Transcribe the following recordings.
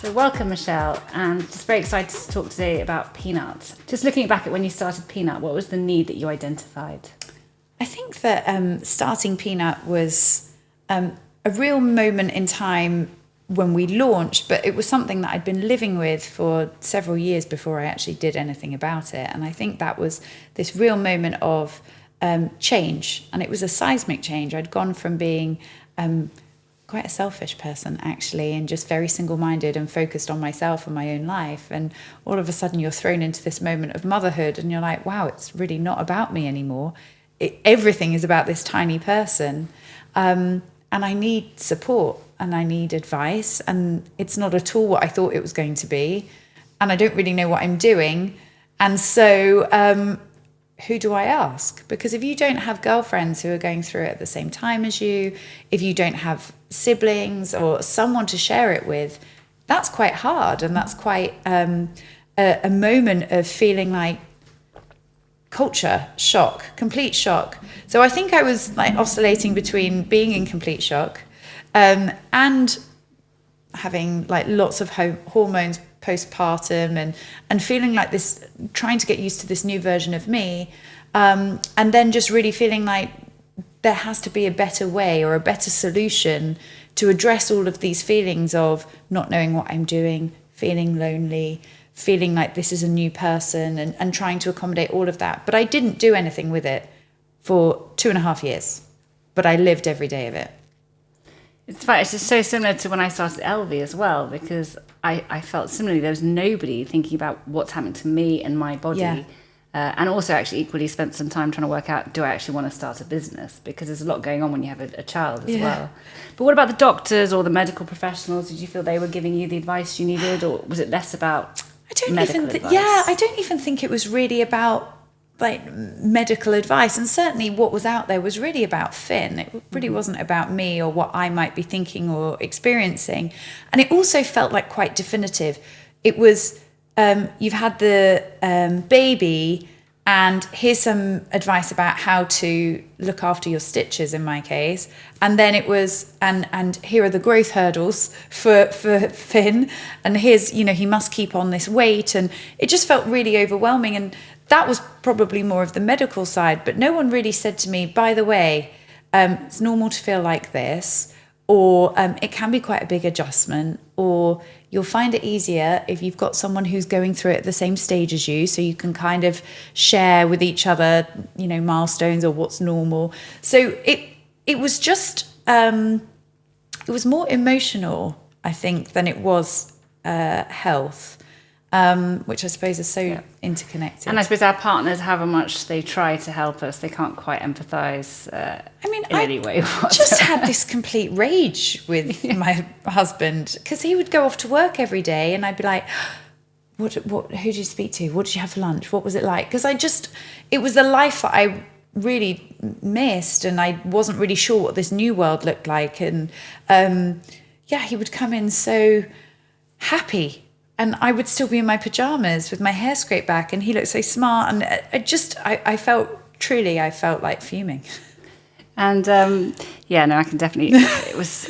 So welcome, Michelle, and just very excited to talk today about Peanut. Just looking back at when you started Peanut, what was the need that you identified? I think that starting Peanut was a real moment in time when we launched, but it was something that I'd been living with for several years before I actually did anything about it. And I think that was this real moment of change, and it was a seismic change. I'd gone from being quite a selfish person, actually, and just very single-minded and focused on myself and my own life. And all of a sudden you're thrown into this moment of motherhood and you're like, wow, it's really not about me anymore. Everything is about this tiny person. And I need support and I need advice, and it's not at all what I thought it was going to be. And I don't really know what I'm doing. And so who do I ask? Because if you don't have girlfriends who are going through it at the same time as you, if you don't have siblings or someone to share it with, that's quite hard. And that's quite a moment of feeling like culture shock, complete shock. So I think I was like oscillating between being in complete shock and having like lots of hormones postpartum and feeling like this, trying to get used to this new version of me, and then just really feeling like there has to be a better way or a better solution to address all of these feelings of not knowing what I'm doing, feeling lonely, feeling like this is a new person, and trying to accommodate all of that. But I didn't do anything with it for 2.5 years, but I lived every day of it. It's funny, it's just so similar to when I started Elvie as well, because I felt similarly. There was nobody thinking about what's happening to me and my body. Yeah. And also actually equally spent some time trying to work out, do I actually want to start a business? Because there's a lot going on when you have a child as well. But what about the doctors or the medical professionals? Did you feel they were giving you the advice you needed, or was it less about medical advice? I don't even think it was really about like medical advice, and certainly what was out there was really about Finn. It really wasn't about me or what I might be thinking or experiencing. And it also felt like quite definitive. It was you've had the baby, and here's some advice about how to look after your stitches in my case. And then it was, and here are the growth hurdles for Finn, and here's, he must keep on this weight. And it just felt really overwhelming. And that was probably more of the medical side, but no one really said to me, by the way, it's normal to feel like this, or it can be quite a big adjustment, or you'll find it easier if you've got someone who's going through it at the same stage as you, so you can kind of share with each other, milestones or what's normal. So it was just, it was more emotional, I think, than it was health. Which I suppose is so interconnected. And I suppose our partners, however much they try to help us, they can't quite empathise in any way. I just had this complete rage with my husband, because he would go off to work every day and I'd be like, who did you speak to? What did you have for lunch? What was it like? Because it was the life that I really missed, and I wasn't really sure what this new world looked like. And he would come in so happy, and I would still be in my pajamas with my hair scraped back, and he looked so smart. And I felt like fuming. And I can definitely, it was,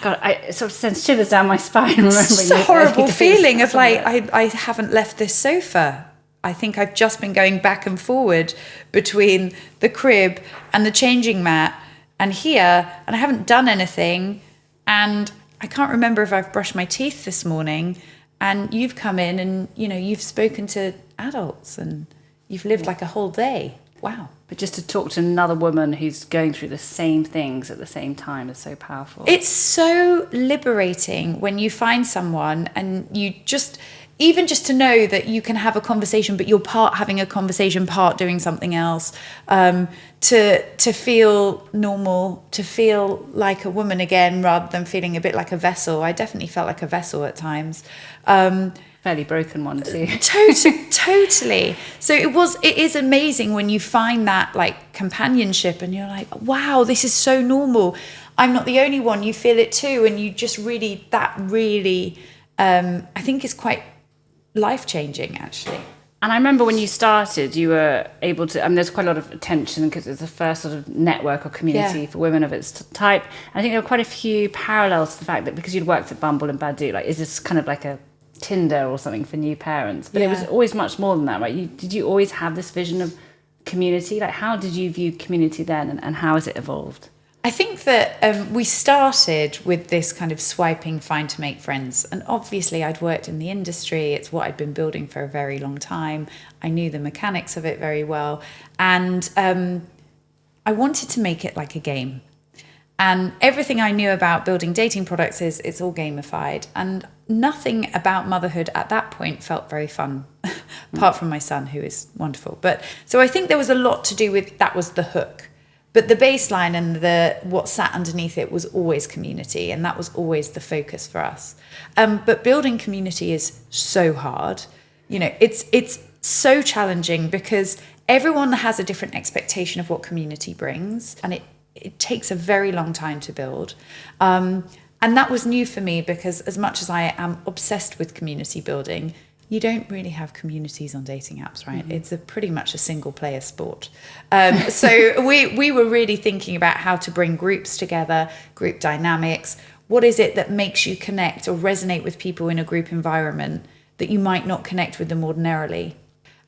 God, it sort of sends shivers down my spine remembering it's a horrible feeling of like, I haven't left this sofa. I think I've just been going back and forward between the crib and the changing mat and here, and I haven't done anything. And I can't remember if I've brushed my teeth this morning. And you've come in and, you've spoken to adults and you've lived like a whole day. Wow. But just to talk to another woman who's going through the same things at the same time is so powerful. It's so liberating when you find someone and you even just to know that you can have a conversation, but you're part having a conversation, part doing something else, to feel normal, to feel like a woman again, rather than feeling a bit like a vessel. I definitely felt like a vessel at times. Fairly broken one too. Totally. So it is amazing when you find that like companionship and you're like, wow, this is so normal. I'm not the only one. You feel it too. And you just really, I think is quite life-changing, actually. And I remember when you started, you were able to, there's quite a lot of attention because it's the first sort of network or community for women of its type. And I think there were quite a few parallels to the fact that because you'd worked at Bumble and Badoo, like, is this kind of like a Tinder or something for new parents? But it was always much more than that, right? Did you always have this vision of community? Like, how did you view community then, and how has it evolved? I think that we started with this kind of swiping fine to make friends. And obviously I'd worked in the industry. It's what I'd been building for a very long time. I knew the mechanics of it very well. And I wanted to make it like a game. And everything I knew about building dating products is it's all gamified. And nothing about motherhood at that point felt very fun, apart from my son, who is wonderful. But so I think there was a lot to do with that was the hook. But the baseline and what sat underneath it was always community, and that was always the focus for us. But building community is so hard. You know, it's so challenging because everyone has a different expectation of what community brings, and it takes a very long time to build. And that was new for me because as much as I am obsessed with community building, you don't really have communities on dating apps, right? Mm-hmm. It's pretty much a single player sport. So we were really thinking about how to bring groups together, group dynamics. What is it that makes you connect or resonate with people in a group environment that you might not connect with them ordinarily?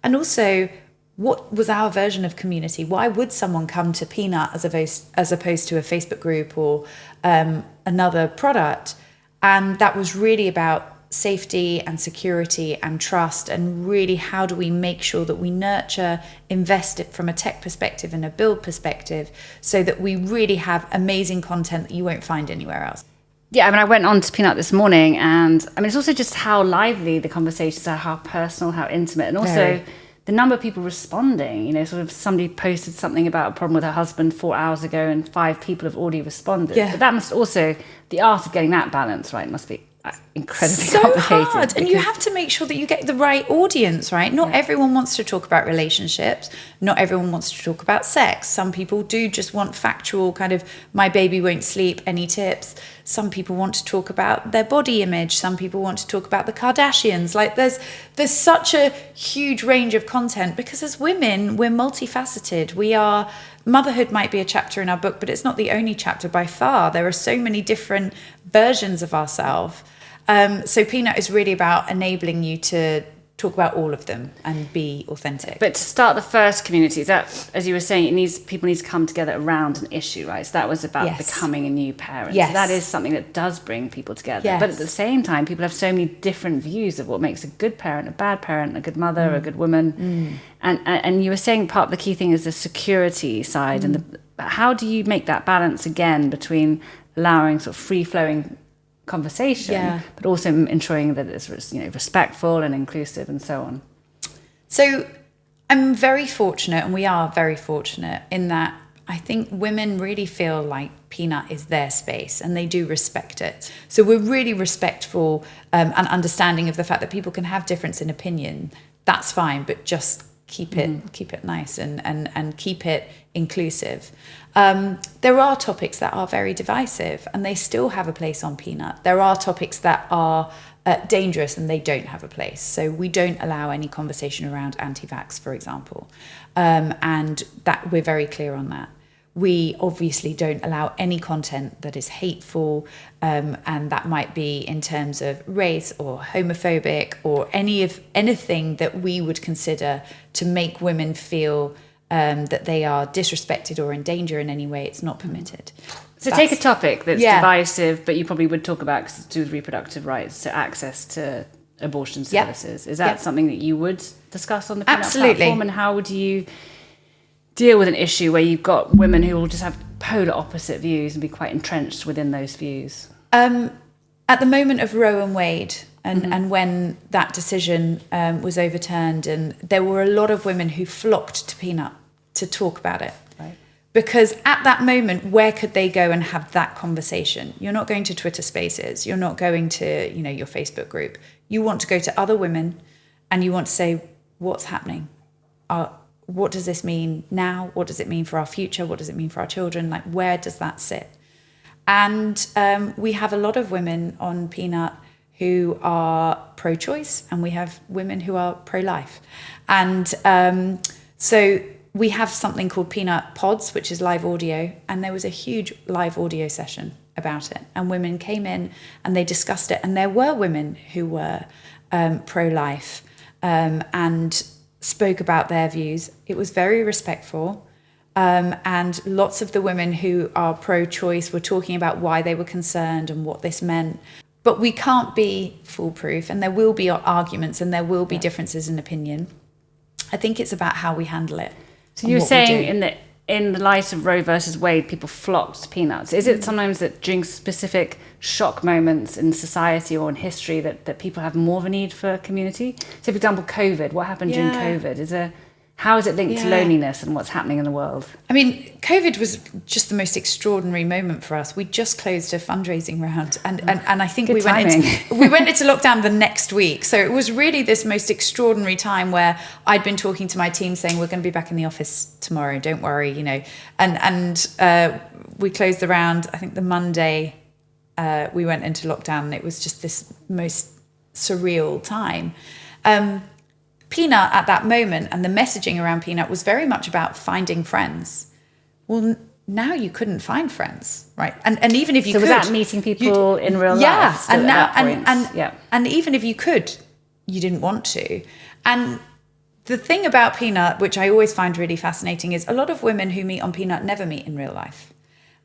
And also, what was our version of community? Why would someone come to Peanut as opposed to a Facebook group or another product? And that was really about safety and security and trust, and really how do we make sure that we nurture, invest it from a tech perspective and a build perspective so that we really have amazing content that you won't find anywhere else. Yeah, I went on to Peanut this morning, and it's also just how lively the conversations are, how personal, how intimate, and also the number of people responding. You know, sort of somebody posted something about a problem with her husband 4 hours ago and 5 people have already responded. Yeah. But that must also, the art of getting that balance right must be incredibly complicated. Hard. And you have to make sure that you get the right audience, right? Not everyone wants to talk about relationships. Not everyone wants to talk about sex. Some people do just want factual kind of, my baby won't sleep, any tips. Some people want to talk about their body image. Some people want to talk about the Kardashians. Like there's such a huge range of content because as women, we're multifaceted. Motherhood might be a chapter in our book, but it's not the only chapter by far. There are so many different versions of ourselves. So Peanut is really about enabling you to talk about all of them and be authentic. But to start the first community, that, as you were saying, people need to come together around an issue, right? So that was about becoming a new parent. Yes. So that is something that does bring people together. Yes. But at the same time, people have so many different views of what makes a good parent, a bad parent, a good mother, a good woman. And you were saying part of the key thing is the security side. And how do you make that balance again between allowing sort of free-flowing conversation, but also ensuring that it's respectful and inclusive and so on? So I'm very fortunate, and we are very fortunate in that I think women really feel like Peanut is their space and they do respect it. So we're really respectful and understanding of the fact that people can have difference in opinion. That's fine, but just keep it nice and keep it inclusive. There are topics that are very divisive and they still have a place on Peanut. There are topics that are dangerous and they don't have a place. So we don't allow any conversation around anti-vax, for example. And that we're very clear on that. We obviously don't allow any content that is hateful, and that might be in terms of race or homophobic or anything that we would consider to make women feel that they are disrespected or in danger in any way. It's not permitted. So take a topic that's divisive, but you probably would talk about because it's to do with reproductive rights, to access to abortion services. Is that something that you would discuss on the Peanut platform? And how would you deal with an issue where you've got women who will just have polar opposite views and be quite entrenched within those views? At the moment of Roe and Wade, and when that decision was overturned, and there were a lot of women who flocked to Peanut to talk about it. Right. Because at that moment, where could they go and have that conversation? You're not going to Twitter Spaces. You're not going to, your Facebook group. You want to go to other women and you want to say, what's happening? What does this mean now? What does it mean for our future? What does it mean for our children? Like, where does that sit? And we have a lot of women on Peanut who are pro-choice and we have women who are pro-life. And so we have something called Peanut Pods, which is live audio. And there was a huge live audio session about it. And women came in and they discussed it. And there were women who were pro-life and spoke about their views. It was very respectful. And lots of the women who are pro-choice were talking about why they were concerned and what this meant. But we can't be foolproof, and there will be arguments and there will be differences in opinion. I think it's about how we handle it. So you're saying in the light of Roe versus Wade, people flocked to peanuts. Is it sometimes that during specific shock moments in society or in history that people have more of a need for community? So, for example, COVID. What happened during COVID? How is it linked to loneliness and what's happening in the world? I mean, COVID was just the most extraordinary moment for us. We just closed a fundraising round, and I think we went into lockdown the next week. So it was really this most extraordinary time where I'd been talking to my team saying, we're going to be back in the office tomorrow, don't worry, you know. And we closed the round, I think the Monday we went into lockdown, and it was just this most surreal time. Peanut at that moment and the messaging around Peanut was very much about finding friends. Well, now you couldn't find friends, right? And even if you could, was that meeting people in real life? And now and even if you could, you didn't want to. And the thing about Peanut, which I always find really fascinating, is a lot of women who meet on Peanut never meet in real life,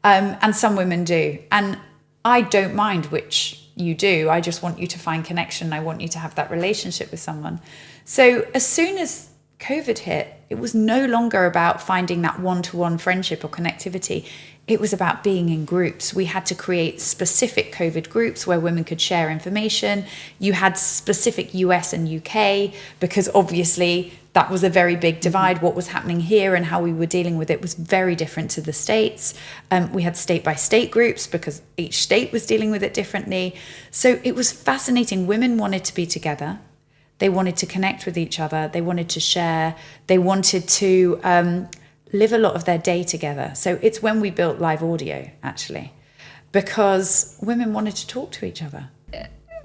and some women do. And I don't mind which you do. I just want you to find connection. I want you to have that relationship with someone. So as soon as COVID hit, it was no longer about finding that one-to-one friendship or connectivity. It was about being in groups. We had to create specific COVID groups where women could share information. You had specific US and UK, because obviously that was a very big divide. What was happening here and how we were dealing with it was very different to the States. We had state-by-state groups because each state was dealing with it differently. So it was fascinating. Women wanted to be together. They wanted to connect with each other. They wanted to share. They wanted to live a lot of their day together. So it's when we built live audio, actually, because women wanted to talk to each other.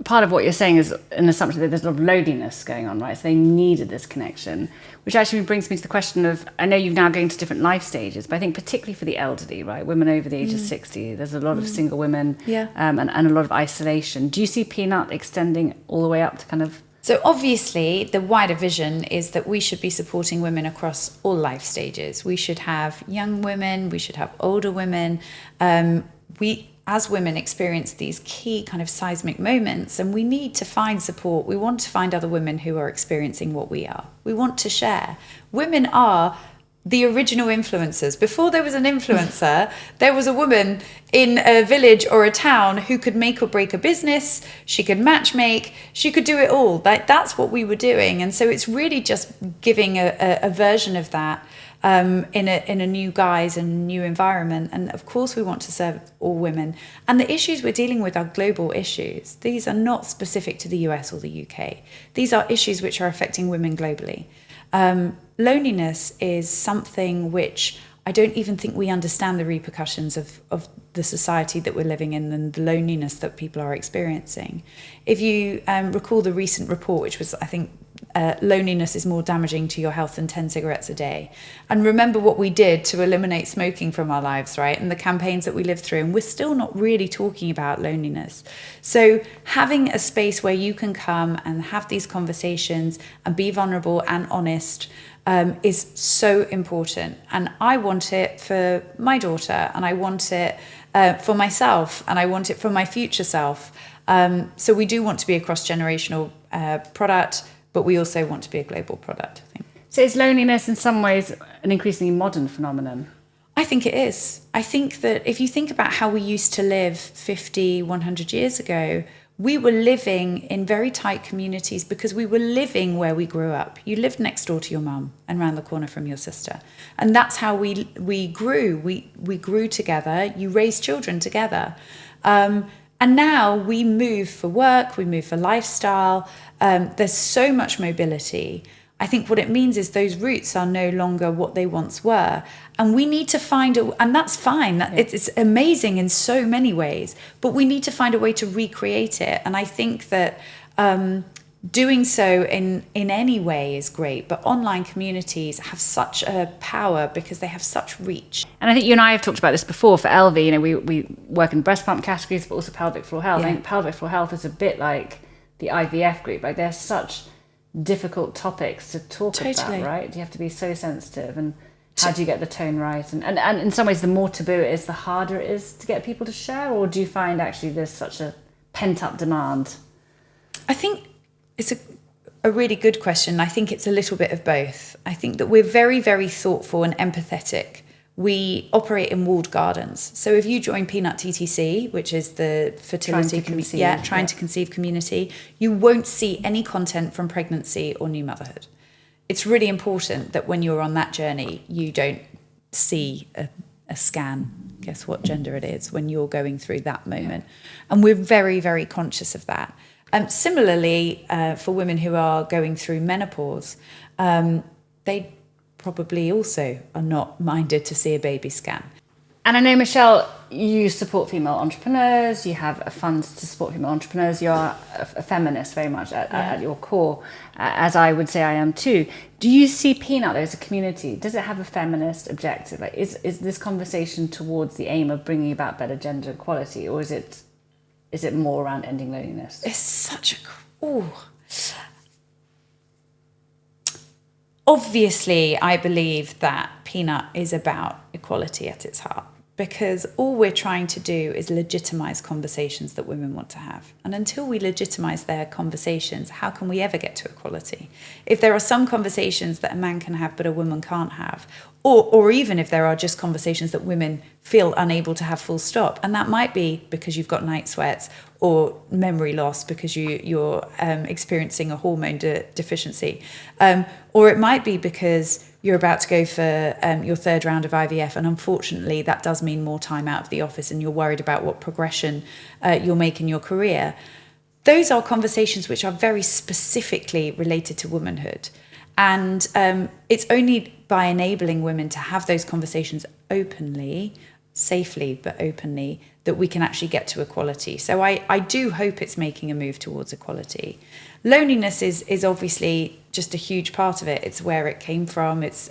Part of what you're saying is an assumption that there's a lot of loneliness going on, right? So they needed this connection, which actually brings me to the question of, I know you've now going to different life stages, but I think particularly for the elderly, right? Women over the age of 60, there's a lot of single women and a lot of isolation. Do you see Peanut extending all the way up to kind of... So obviously, the wider vision is that we should be supporting women across all life stages. We should have young women, we should have older women. We, as women, experience these key kind of seismic moments, and we need to find support. We want to find other women who are experiencing what we are. We want to share. Women are the original influencers. Before there was an influencer, there was a woman in a village or a town who could make or break a business. She could matchmake. She could do it all. That's what we were doing. And so it's really just giving a version of that in a new guise and new environment. And of course, we want to serve all women. And the issues we're dealing with are global issues. These are not specific to the US or the UK. These are issues which are affecting women globally. Loneliness is something which I don't even think we understand the repercussions of the society that we're living in and the loneliness that people are experiencing. If you recall the recent report, which was, I think, loneliness is more damaging to your health than 10 cigarettes a day. And remember what we did to eliminate smoking from our lives, right? And the campaigns that we lived through. And we're still not really talking about loneliness. So having a space where you can come and have these conversations and be vulnerable and honest is so important. And I want it for my daughter, and I want it for myself, and I want it for my future self. So we do want to be a cross-generational product, but we also want to be a global product, I think. So is loneliness in some ways an increasingly modern phenomenon? I think it is. I think that if you think about how we used to live 50, 100 years ago, we were living in very tight communities because we were living where we grew up. You lived next door to your mum and round the corner from your sister. And that's how we grew. We grew together. You raised children together. And now we move for work, we move for lifestyle. There's so much mobility. I think what it means is those roots are no longer what they once were. And we need to find and that's fine. It's amazing in so many ways, but we need to find a way to recreate it. And I think that doing so in any way is great, but online communities have such a power because they have such reach. And I think you and I have talked about this before for LV. You know, we work in breast pump categories, but also pelvic floor health. Yeah. I think pelvic floor health is a bit like the IVF group. Like, they're such difficult topics to talk about, right? You have to be so sensitive, and how do you get the tone right? And in some ways, the more taboo it is, the harder it is to get people to share. Or do you find actually there's such a pent-up demand? I think it's a really good question. I think it's a little bit of both. I think that we're very, very thoughtful and empathetic. We operate in walled gardens. So if you join Peanut TTC, which is the fertility trying to conceive community, you won't see any content from pregnancy or new motherhood. It's really important that when you're on that journey, you don't see a scan, guess what gender it is, when you're going through that moment. And we're very, very conscious of that. Similarly, for women who are going through menopause, they probably also are not minded to see a baby scan. And I know, Michelle, you support female entrepreneurs, you have a fund to support female entrepreneurs, you are a feminist very much at your core, as I would say I am too. Do you see Peanut though as a community? Does it have a feminist objective? Like, is this conversation towards the aim of bringing about better gender equality, or is it more around ending loneliness? It's such Obviously, I believe that Peanut is about equality at its heart, because all we're trying to do is legitimize conversations that women want to have. And until we legitimize their conversations, how can we ever get to equality? If there are some conversations that a man can have but a woman can't have, or even if there are just conversations that women feel unable to have full stop, and that might be because you've got night sweats or memory loss because you're experiencing a hormone deficiency, or it might be because you're about to go for your third round of IVF, and unfortunately that does mean more time out of the office and you're worried about what progression you'll make in your career. Those are conversations which are very specifically related to womanhood. And it's only by enabling women to have those conversations openly, safely but openly, that we can actually get to equality. So I do hope it's making a move towards equality. Loneliness is obviously just a huge part of it. It's where it came from. It's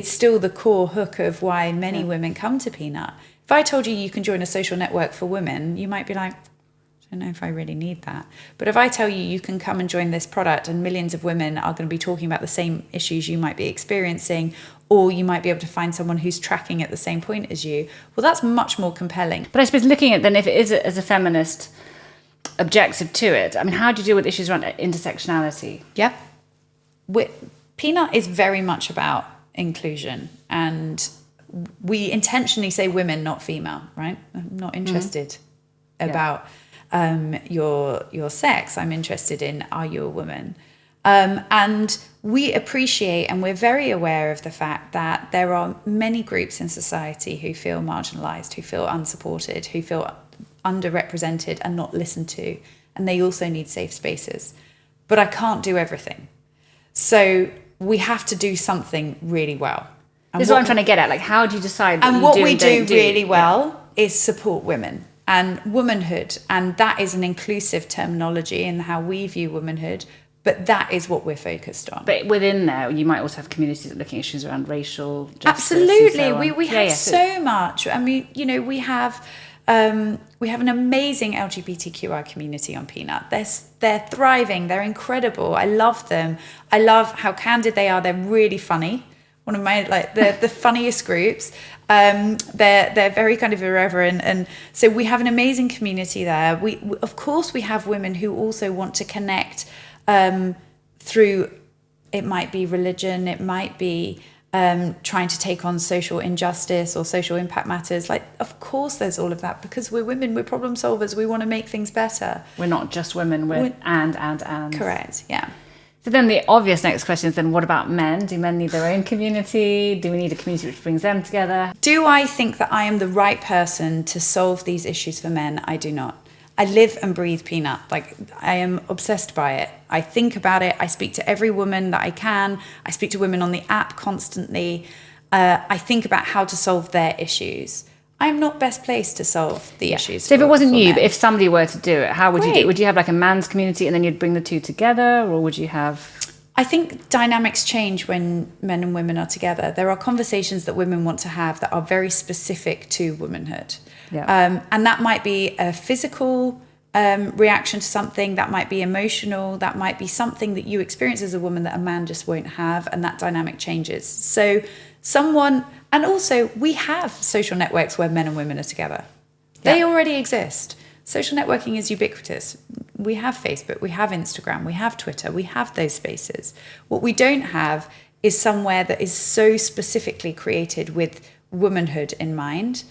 still the core hook of why many women come to Peanut. If I told you can join a social network for women, you might be like, I don't know if I really need that. But if I tell you can come and join this product and millions of women are going to be talking about the same issues you might be experiencing, or you might be able to find someone who's tracking at the same point as you, well, that's much more compelling. But I suppose looking at then, if it is as a feminist objective to it, I mean, how do you deal with issues around intersectionality? Yeah. Peanut is very much about inclusion, and we intentionally say women, not female, right? I'm not interested about your sex. I'm interested in, are you a woman? And we appreciate and we're very aware of the fact that there are many groups in society who feel marginalised, who feel unsupported, who feel underrepresented and not listened to, and they also need safe spaces. But I can't do everything. So we have to do something really well. And this is what I'm trying to get at. Like, how do you decide what and you what do we and do don't do? really well is support women and womanhood, and that is an inclusive terminology in how we view womanhood, but that is what we're focused on. But within there, you might also have communities that are looking at issues around racial justice. Absolutely, and so on. we have so much. I mean, we have an amazing LGBTQI community on Peanut. They're thriving. They're incredible. I love them. I love how candid they are. They're really funny. One of my the funniest groups. They're very kind of irreverent, and so we have an amazing community there. We of course we have women who also want to connect through. It might be religion. It might be trying to take on social injustice or social impact matters. Like, of course, there's all of that because we're women. We're problem solvers. We want to make things better. We're not just women. We're and. Correct. Yeah. So then the obvious next question is then what about men? Do men need their own community? Do we need a community which brings them together? Do I think that I am the right person to solve these issues for men? I do not. I live and breathe peanut. Like, I am obsessed by it. I think about it. I speak to every woman that I can. I speak to women on the app constantly. I think about how to solve their issues. I'm not best placed to solve the issues. So if it wasn't you, men. but if somebody were to do it, how would you do it? Great. Would you have like a man's community and then you'd bring the two together, or would you have... I think dynamics change when men and women are together. There are conversations that women want to have that are very specific to womanhood. Yeah. And that might be a physical reaction to something, that might be emotional, that might be something that you experience as a woman that a man just won't have, and that dynamic changes. So and also we have social networks where men and women are together. They already exist. Social networking is ubiquitous. We have Facebook, we have Instagram, we have Twitter, we have those spaces. What we don't have is somewhere that is so specifically created with womanhood in mind.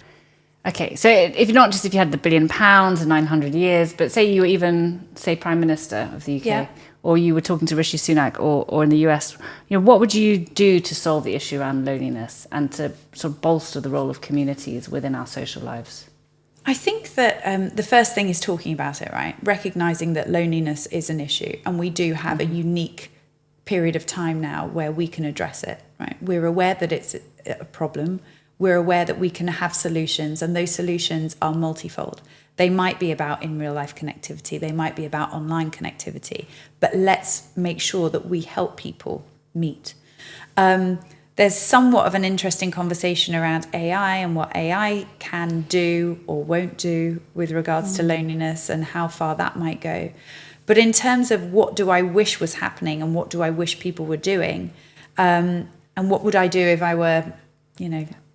Okay, so if you had the £1 billion and 900 years, but say you were even, say, Prime Minister of the UK, or you were talking to Rishi Sunak or in the US, what would you do to solve the issue around loneliness and to sort of bolster the role of communities within our social lives? I think that the first thing is talking about it, right? Recognizing that loneliness is an issue, and we do have a unique period of time now where we can address it, right? We're aware that it's a problem. We're aware that we can have solutions, and those solutions are multifold. They might be about in real life connectivity. They might be about online connectivity, but let's make sure that we help people meet. There's somewhat of an interesting conversation around AI and what AI can do or won't do with regards to loneliness and how far that might go. But in terms of what do I wish was happening and what do I wish people were doing, and what would I do if I were,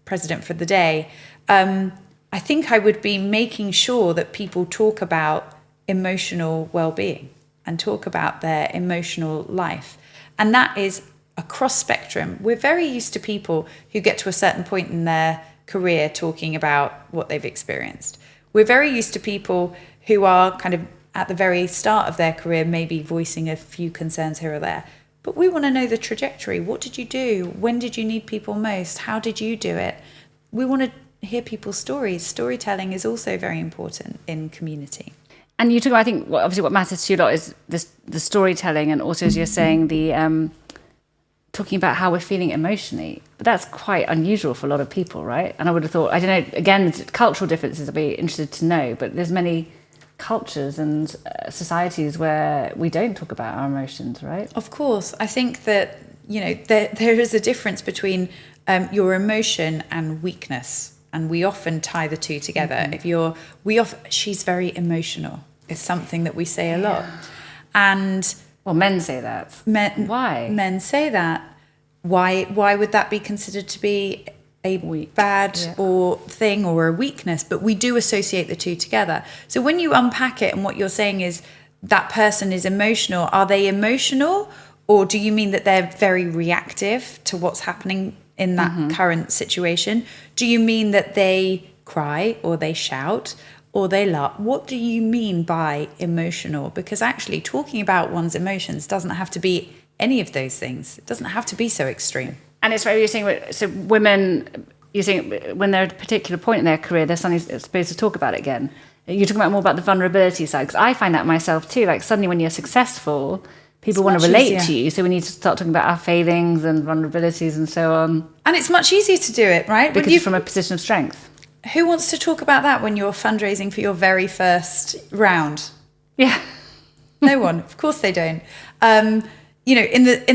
president for the day, I think I would be making sure that people talk about emotional well-being and talk about their emotional life. And that is across spectrum. We're very used to people who get to a certain point in their career talking about what they've experienced. We're very used to people who are kind of at the very start of their career, maybe voicing a few concerns here or there. But we want to know the trajectory. What did you do? When did you need people most? How did you do it? We want to hear people's stories. Storytelling is also very important in community. And you talk about, I think, obviously what matters to you a lot is the storytelling, and also, as you're saying, the talking about how we're feeling emotionally. But that's quite unusual for a lot of people, right? And I would have thought, I don't know, again, cultural differences I'd be interested to know, but there's many cultures and societies where we don't talk about our emotions, right? Of course. I think that, there is a difference between your emotion and weakness. And we often tie the two together. Mm-hmm. She's very emotional is something that we say a lot. And well, men say that. Why? Men say that. Why would that be considered to be a bad or thing or a weakness? But we do associate the two together. So when you unpack it and what you're saying is that person is emotional, are they emotional, or do you mean that they're very reactive to what's happening in that current situation? Do you mean that they cry or they shout or they laugh? What do you mean by emotional? Because actually talking about one's emotions doesn't have to be any of those things. It doesn't have to be so extreme. And it's right, you're saying, so women, you're saying when they're at a particular point in their career, they're suddenly supposed to talk about it again. You're talking about more about the vulnerability side, because I find that myself too. Like suddenly when you're successful, people want to relate to you. So we need to start talking about our failings and vulnerabilities and so on. And it's much easier to do it, right? Because it's from a position of strength. Who wants to talk about that when you're fundraising for your very first round? Yeah. No one. Of course they don't. In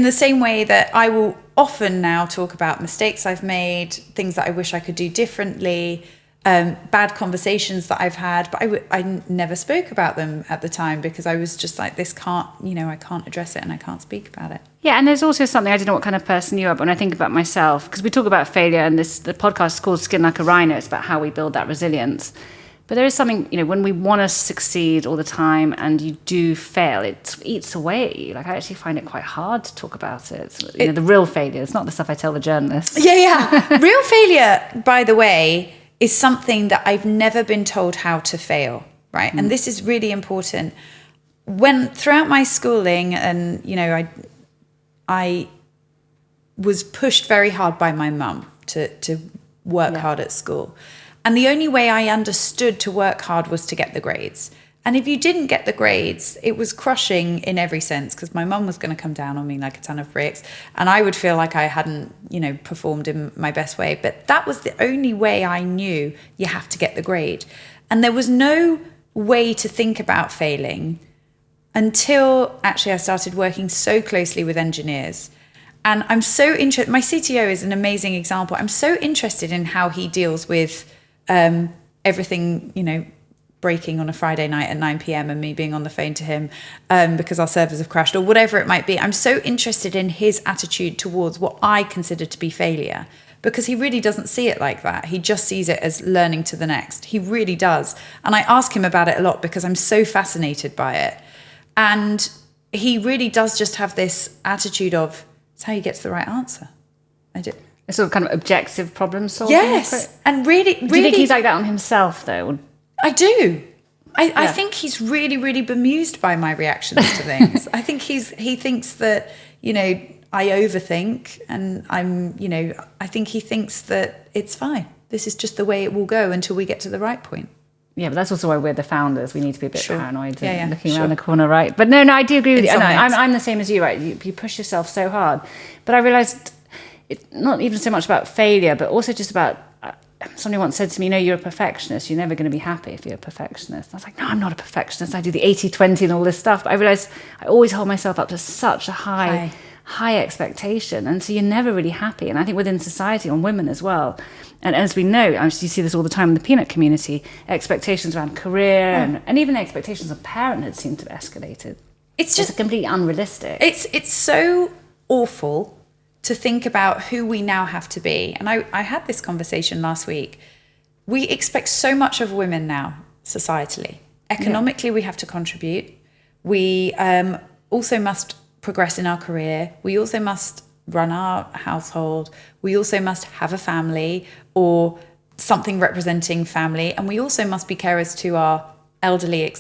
the same way that I will often now talk about mistakes I've made, things that I wish I could do differently, bad conversations that I've had, but I never spoke about them at the time because I was just like, I can't address it and I can't speak about it. Yeah, and there's also something, I don't know what kind of person you are, but when I think about myself, because we talk about failure, and the podcast is called Skin Like a Rhino, it's about how we build that resilience. But there is something, when we want to succeed all the time and you do fail, it eats away at you. Like, I actually find it quite hard to talk about it. The real failure, it's not the stuff I tell the journalists. Yeah. Real failure, by the way, is something that I've never been told how to fail, right? And this is really important. Throughout my schooling, and, I was pushed very hard by my mum to work hard at school. And the only way I understood to work hard was to get the grades. And if you didn't get the grades, it was crushing in every sense, because my mum was going to come down on me like a ton of bricks, and I would feel like I hadn't, performed in my best way. But that was the only way I knew you have to get the grade. And there was no way to think about failing until actually I started working so closely with engineers. And I'm so interested, my CTO is an amazing example. I'm so interested in how he deals with everything, breaking on a Friday night at 9 p.m. and me being on the phone to him because our servers have crashed or whatever it might be. I'm so interested in his attitude towards what I consider to be failure, because he really doesn't see it like that. He just sees it as learning to the next. He really does. And I ask him about it a lot because I'm so fascinated by it. And he really does just have this attitude of, it's how you get to the right answer. I do. A sort of kind of objective problem solving. Yes. And really... Do you think he's like that on himself, though? I do. I think he's really, really bemused by my reactions to things. I think he thinks that, I overthink, and I think he thinks that it's fine. This is just the way it will go until we get to the right point. Yeah, but that's also why we're the founders. We need to be a bit paranoid and looking around sure. the corner, right? But no, I do agree with you. I'm the same as you, right? You push yourself so hard. But I realised it's not even so much about failure, but also just about... somebody once said to me, you're a perfectionist. You're never going to be happy if you're a perfectionist. I was like, no, I'm not a perfectionist. I do the 80-20 and all this stuff. But I realised I always hold myself up to such a high expectation. And so you're never really happy. And I think within society, on women as well, and as we know, you see this all the time in the peanut community, expectations around career and even expectations of parenthood seem to have escalated. It's completely unrealistic. It's so awful to think about who we now have to be. And I had this conversation last week. We expect so much of women now, societally. Economically, we have to contribute. We also must progress in our career. We also must run our household. We also must have a family or something representing family. And we also must be carers to our elderly,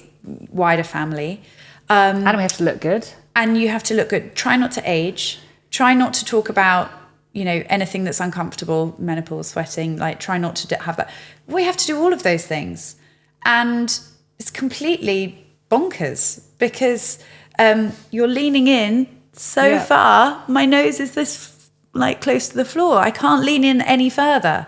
wider family. And we have to look good. And you have to look good. Try not to age. Try not to talk about, anything that's uncomfortable, menopause, sweating, try not to have that. We have to do all of those things. And it's completely bonkers because you're leaning in so far. My nose is this close to the floor. I can't lean in any further.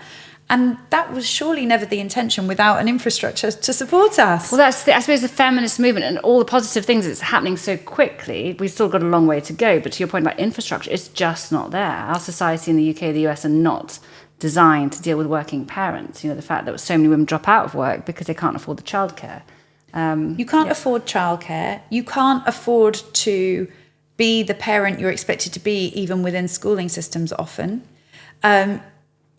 And that was surely never the intention without an infrastructure to support us. Well, that's, I suppose, the feminist movement and all the positive things that's happening so quickly. We've still got a long way to go. But to your point about infrastructure, it's just not there. Our society in the UK, the US are not designed to deal with working parents. The fact that so many women drop out of work because they can't afford the childcare. You can't afford childcare. You can't afford to be the parent you're expected to be, even within schooling systems often.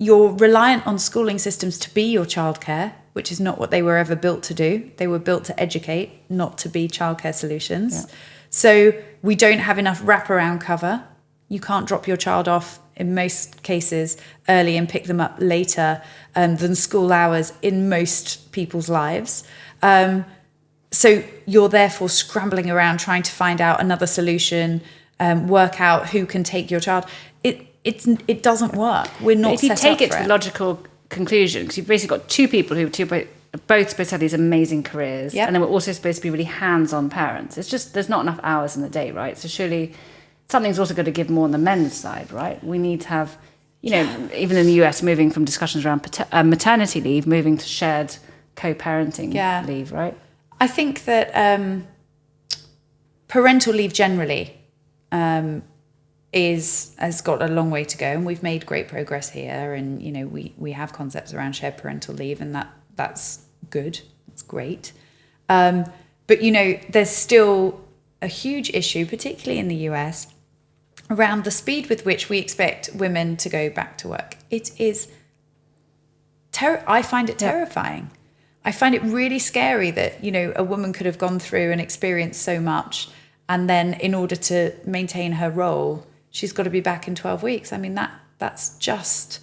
You're reliant on schooling systems to be your childcare, which is not what they were ever built to do. They were built to educate, not to be childcare solutions. Yeah. So we don't have enough wraparound cover. You can't drop your child off, in most cases, early and pick them up later than school hours in most people's lives. So you're therefore scrambling around trying to find out another solution, work out who can take your child. It doesn't work. We're not. If you take it to the logical conclusion, because you've basically got two people who are both supposed to have these amazing careers, and then we're also supposed to be really hands-on parents. It's just there's not enough hours in the day, right? So surely something's also got to give more on the men's side, right? We need to have, even in the US, moving from discussions around maternity leave, moving to shared co-parenting leave, right? I think that parental leave generally has got a long way to go, and we've made great progress here. And we have concepts around shared parental leave, and that's good. It's great. But there's still a huge issue, particularly in the US, around the speed with which we expect women to go back to work. It is I find it terrifying. I find it really scary that a woman could have gone through and experienced so much, and then in order to maintain her role, she's got to be back in 12 weeks. I mean, that's just,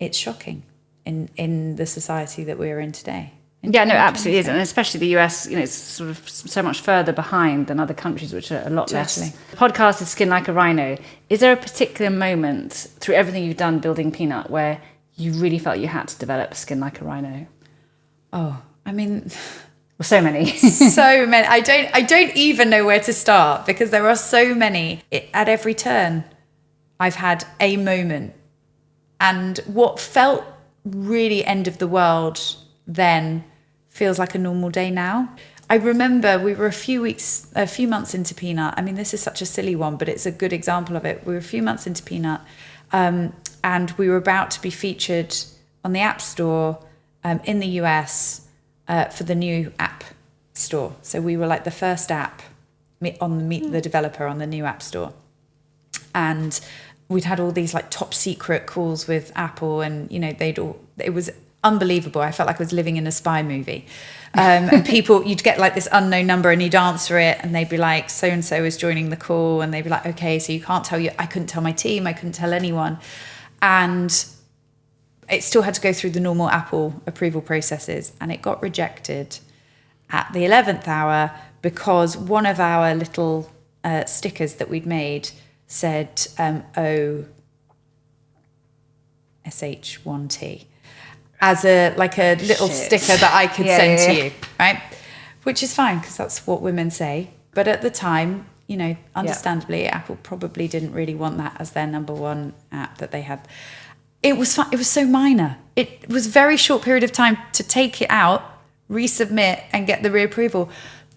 it's shocking in the society that we're in today. Yeah, no, absolutely is. And especially the US, it's sort of so much further behind than other countries, which are a lot less. The podcast is Skin Like a Rhino. Is there a particular moment through everything you've done building Peanut where you really felt you had to develop Skin Like a Rhino? Oh, I mean... Well, so many. So many. I don't even know where to start because there are so many. At every turn, I've had a moment. And what felt really end of the world then feels like a normal day now. I remember we were a few months into Peanut. I mean, this is such a silly one, but it's a good example of it. We were a few months into Peanut, and we were about to be featured on the App Store in the US for the new App Store. So we were like the first app on the Meet the Developer on the new App Store. And we'd had all these like top secret calls with Apple, and it was unbelievable. I felt like I was living in a spy movie. And people, you'd get like this unknown number and you'd answer it and they'd be like, so and so is joining the call, and they'd be like, okay, so you can't tell I couldn't tell my team, I couldn't tell anyone. And it still had to go through the normal Apple approval processes, and it got rejected at the 11th hour because one of our little stickers that we'd made said OSH1T as a little sticker that I could send to you, right? Which is fine because that's what women say. But at the time, understandably, Apple probably didn't really want that as their number one app that they had. It was fun. It was so minor. It was a very short period of time to take it out, resubmit, and get the reapproval.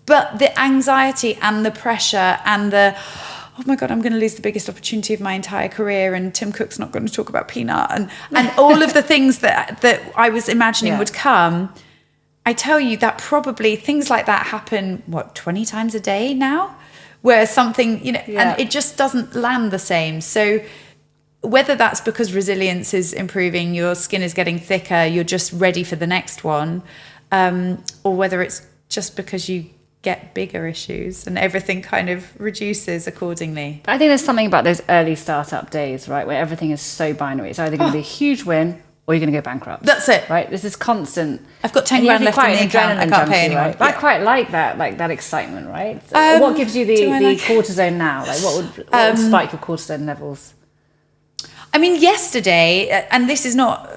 But the anxiety and the pressure and oh my God, I'm going to lose the biggest opportunity of my entire career, and Tim Cook's not going to talk about Peanut, and all of the things that I was imagining would come. I tell you that probably things like that happen, 20 times a day now, where something, and it just doesn't land the same. So whether that's because resilience is improving, your skin is getting thicker, you're just ready for the next one, or whether it's just because you get bigger issues and everything kind of reduces accordingly. I think there's something about those early startup days, right, where everything is so binary. It's either going to be a huge win or you're going to go bankrupt. That's it. Right? This is constant. I've got 10 grand left in the account. I can't pay anyone. Right? But I quite like that excitement, right? What gives you the cortisone now? Like what would spike your cortisone levels? I mean, yesterday, and this is not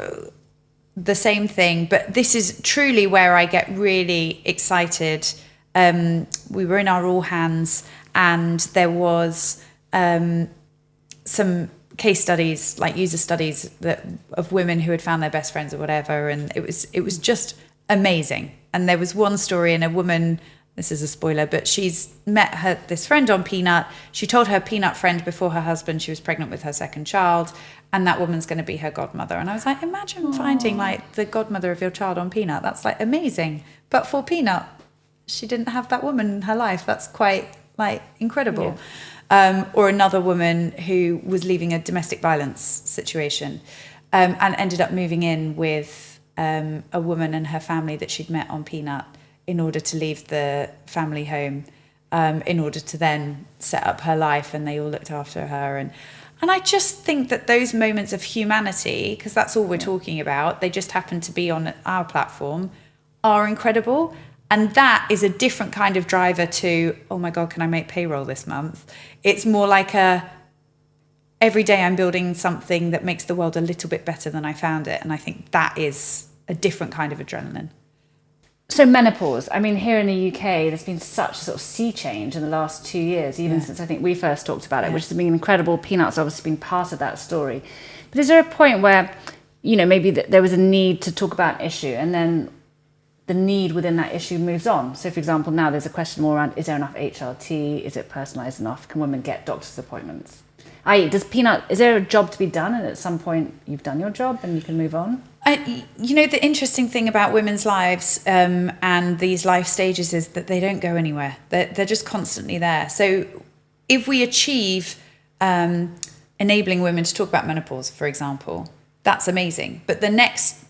the same thing, but this is truly where I get really excited. We were in our all hands, and there was some case studies, like user studies of women who had found their best friends or whatever, and it was just amazing. And there was one story, and a woman, this is a spoiler, but she's met this friend on Peanut. She told her Peanut friend before her husband she was pregnant with her second child, and that woman's going to be her godmother. And I was like, imagine finding like the godmother of your child on Peanut. That's like amazing. But for Peanut, she didn't have that woman in her life. That's quite like incredible. Yeah. Or another woman who was leaving a domestic violence situation and ended up moving in with a woman and her family that she'd met on Peanut in order to leave the family home, in order to then set up her life, and they all looked after her. And I just think that those moments of humanity, because that's all we're talking about, they just happen to be on our platform, are incredible. And that is a different kind of driver to, oh my God, can I make payroll this month? It's more like every day I'm building something that makes the world a little bit better than I found it. And I think that is a different kind of adrenaline. So menopause, I mean, here in the UK, there's been such a sort of sea change in the last 2 years, even since I think we first talked about it, which has been incredible. Peanut's obviously been part of that story. But is there a point where, maybe there was a need to talk about an issue, and then the need within that issue moves on? So, for example, now there's a question more around, is there enough HRT? Is it personalised enough? Can women get doctor's appointments? Is there a job to be done, and at some point you've done your job and you can move on? The interesting thing about women's lives and these life stages is that they don't go anywhere. They're just constantly there. So if we achieve enabling women to talk about menopause, for example, that's amazing. But the next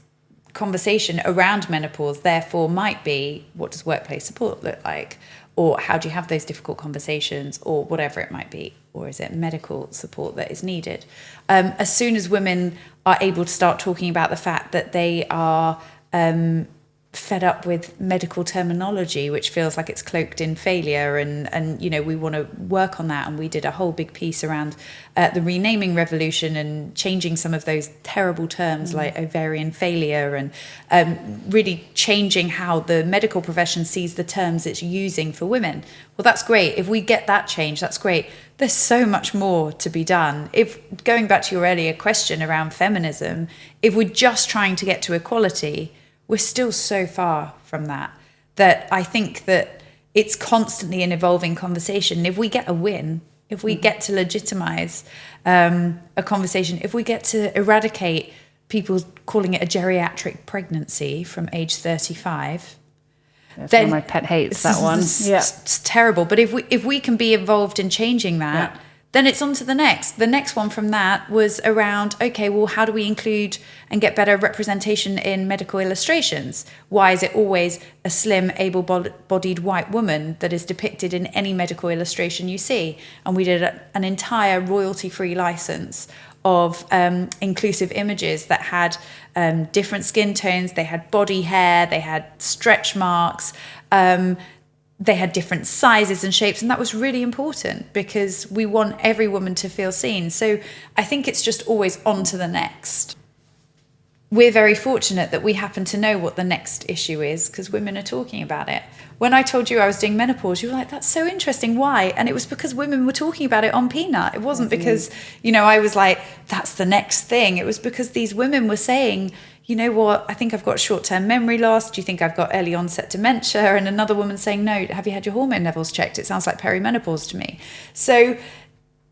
conversation around menopause, therefore, might be, what does workplace support look like? Or how do you have those difficult conversations, or whatever it might be? Or is it medical support that is needed? As soon as women are able to start talking about the fact that they are fed up with medical terminology, which feels like it's cloaked in failure, and you know, we want to work on that. And we did a whole big piece around the renaming revolution and changing some of those terrible terms like ovarian failure, and really changing how the medical profession sees the terms it's using for women. Well, that's great. If we get that change, that's great. There's so much more to be done. If going back to your earlier question around feminism, if we're just trying to get to equality, we're still so far from that I think that it's constantly an evolving conversation. If we get a win, if we get to legitimize a conversation, if we get to eradicate people calling it a geriatric pregnancy from age 35, That's then one of my pet hates, that one. Yeah. It's terrible. But if we can be involved in changing that, then it's on to the next. The next one from that was around, okay, well, how do we include and get better representation in medical illustrations? Why is it always a slim, able-bodied white woman that is depicted in any medical illustration you see? And we did an entire royalty-free license of inclusive images that had different skin tones, they had body hair, they had stretch marks, they had different sizes and shapes, and that was really important because we want every woman to feel seen. So I think it's just always on to the next. We're very fortunate that we happen to know what the next issue is because women are talking about it. When I told you I was doing menopause, you were like, that's so interesting. Why? And it was because women were talking about it on Peanut. It wasn't because, you know, I was like, that's the next thing. It was because these women were saying, you know what, I think I've got short-term memory loss. Do you think I've got early onset dementia? And another woman saying, no, have you had your hormone levels checked? It sounds like perimenopause to me. So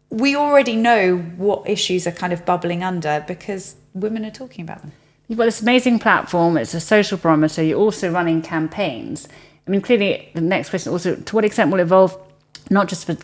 we already know what issues are kind of bubbling under because women are talking about them. You've got this amazing platform. It's a social barometer. You're also running campaigns. I mean, clearly, the next question also, to what extent will it evolve, not just for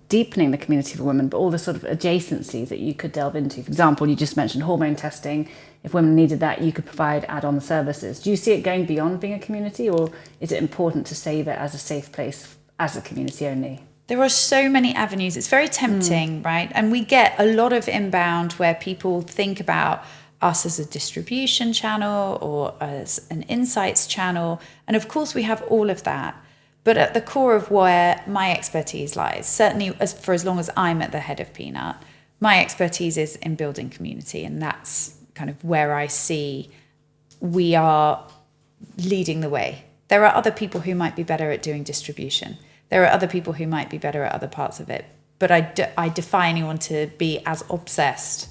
deepening the community for women, but all the sort of adjacencies that you could delve into? For example, you just mentioned hormone testing. If women needed that, you could provide add-on services. Do you see it going beyond being a community, or is it important to save it as a safe place as a community only? There are so many avenues. It's very tempting, right? And we get a lot of inbound where people think about us as a distribution channel or as an insights channel. And of course, we have all of that. But at the core of where my expertise lies, certainly for as long as I'm at the head of Peanut, my expertise is in building community. And that's kind of where I see we are leading the way. There are other people who might be better at doing distribution. There are other people who might be better at other parts of it. But I defy anyone to be as obsessed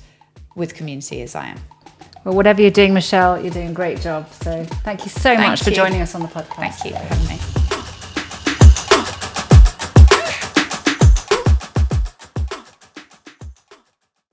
with community as I am. Well, whatever you're doing, Michelle, you're doing a great job. So thank you so much for joining us on the podcast. Thank you for having me.